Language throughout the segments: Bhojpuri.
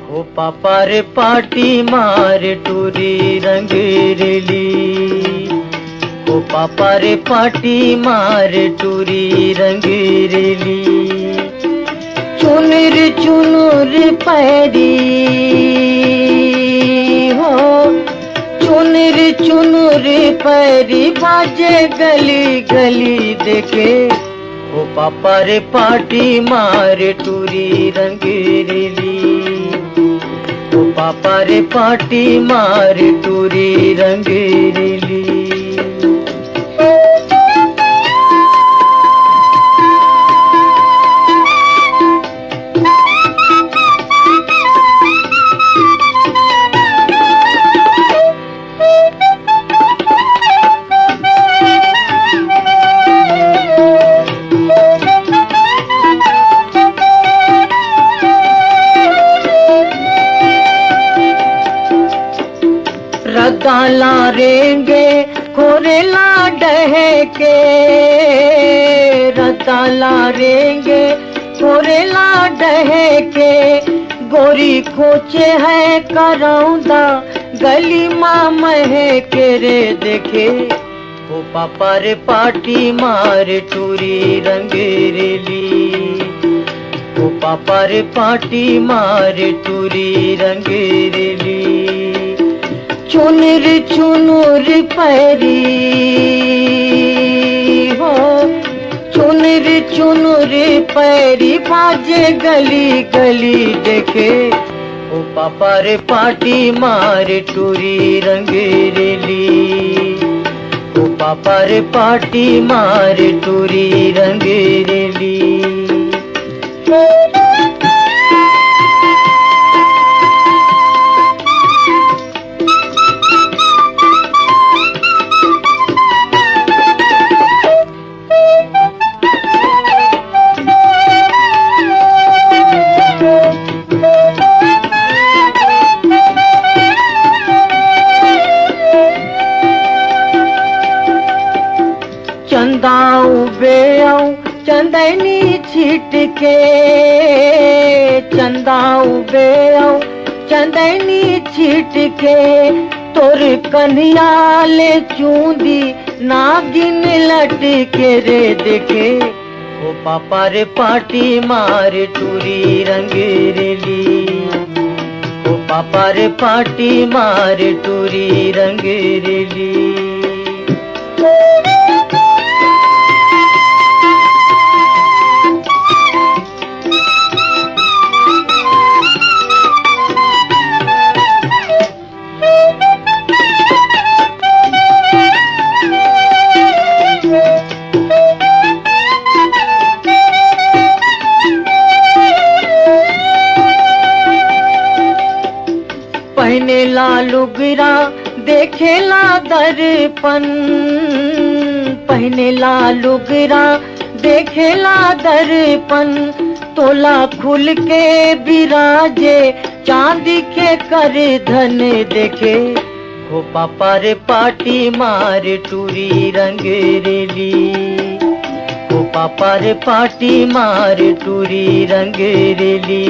ओ पापा रे पाटी मार टूरी रंग रेली। ओ पापा रे पाटी मार टूरी रंग रेली। चुनर चुनर पैरी हो, चुनर चुनर पैरी बाजे गली गली देखे। ओ पापा रे पाटी मार टूरी रंग रेली। ओ पापा रे पाटी मार टूरी रंग रेली। रदाला रेंगे खोरेला डहके। रदाला रेंगे खोरेला डहके। गोरी खोचे है करौंदा गली माँ महके रे देखे। ओ पापा रे पाटी मार टूरी रंग रेली। ओ पापा रे पाटी मार टूरी रंग रेली। चुनर चुनर पैरी हो, चुनर चुनर पैरी बाजे गली गली देखे। ओ पापा रे पाटी मार टूरी रंग रेली। ओ पापा रे पाटी मार टूरी रंग रेली। चंदाऊ बेऊ चंदनी छिटके। चंदाऊ बेऊ चंदनी छिटके। तोर कन्हैया ले चूंदी नागिन लटके रे देखे। ओ पापा रे पाटी मार टूरी रंग रेली। ओ पापा रे पाटी मार टूरी रंग रेली। पहने ला लुगरा देखेला दर्पण। पहने ला लुगरा देखेला दर्पण। तोला खुल के बिराजे चांदी के कर धन देखे। ओ पापा रे पाटी मार टूरी रंग रेली। ओ पापा रे पाटी मार टूरी रंग रेली।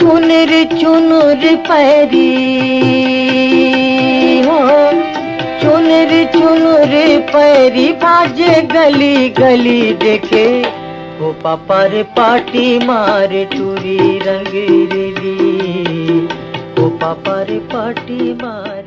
चुनर चुनर पैरी हो, चुनर चुनर पैरी बाजे गली गली देखे। ओ पापा रे पाटी मार टूरी रंग रेली। ओ पापा रे पाटी मार